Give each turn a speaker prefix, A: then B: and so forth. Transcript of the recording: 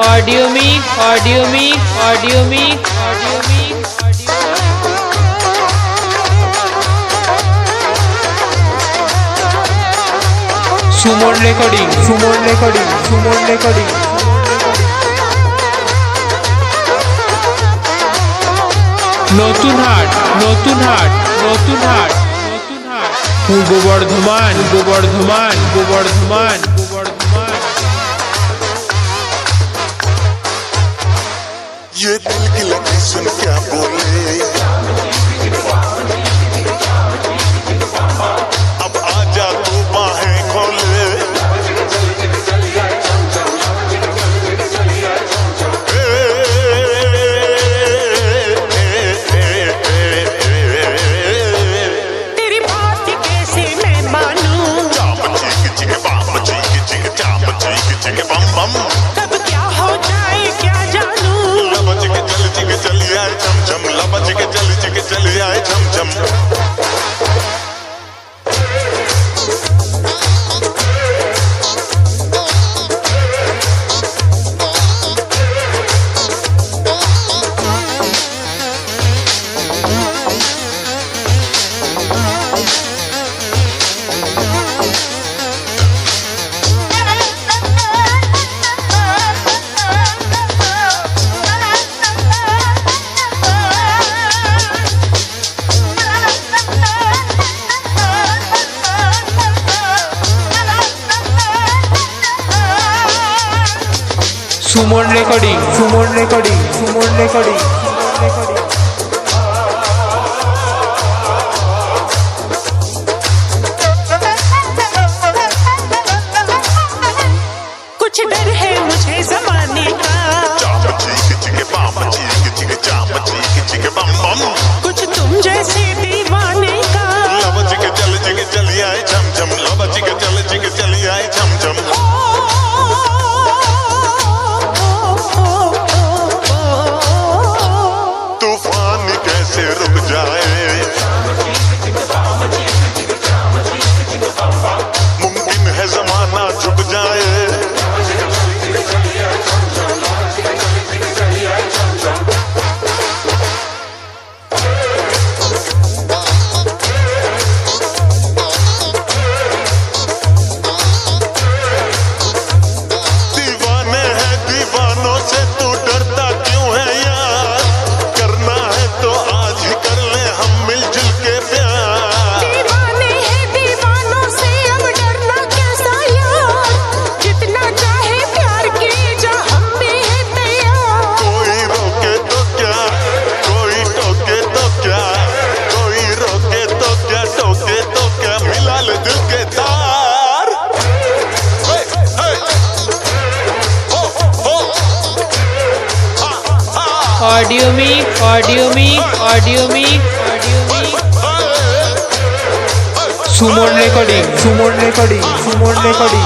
A: Audio mix audio mix audio mix audio mix Suman recording Suman recording Suman recording নতুন হাট নতুন হাট নতুন হাট নতুন হাট পূর্ব বর্ধমান পূর্ব বর্ধমান পূর্ব বর্ধমান পূর্ব বর্ধমান
B: ये दिल की लगी सुन क्या बोले अब आजा तू बाहें खोले
C: तेरी बात कैसे मैं मानूं
B: चाप चीक चीक बम चीक चीक चाप चीक चीक बम बम
C: कब क्या हो जाए क्या जानूं
B: लबच के चली आए झम झम लबच के चली आए झम झम
A: Suman recording Suman recording Suman recording Suman recording
C: कुछ डर है मुझे जमाने का
B: चाप चीक चीक बम चीक चीक चाप चीक चीक बम बम
C: कुछ तुम जैसे दीवाने का
B: लबच के चली आए झम झम लबच के चली आए झम झम तूफान कैसे रुक जाए मुमकिन है जमाना झुक जाए दीवाने हैं दीवानों से तू डरता क्यों है यार करना है तो आज ही कर ले हम मिलजुल के प्यार
C: दीवाने हैं दीवानों से अब डरना कैसा यार जितना चाहे प्यार कीजा हम भी है तैयार
B: कोई रोके तो क्या कोई टोके तो क्या कोई रोके तो क्या टोके तो क्या मिला ले दिल के तार हे, हे। हो, हो। हा, हा।
A: Audio mix audio mix audio mix audio mix
B: हे, हे।
A: Suman recording Suman recording Suman recording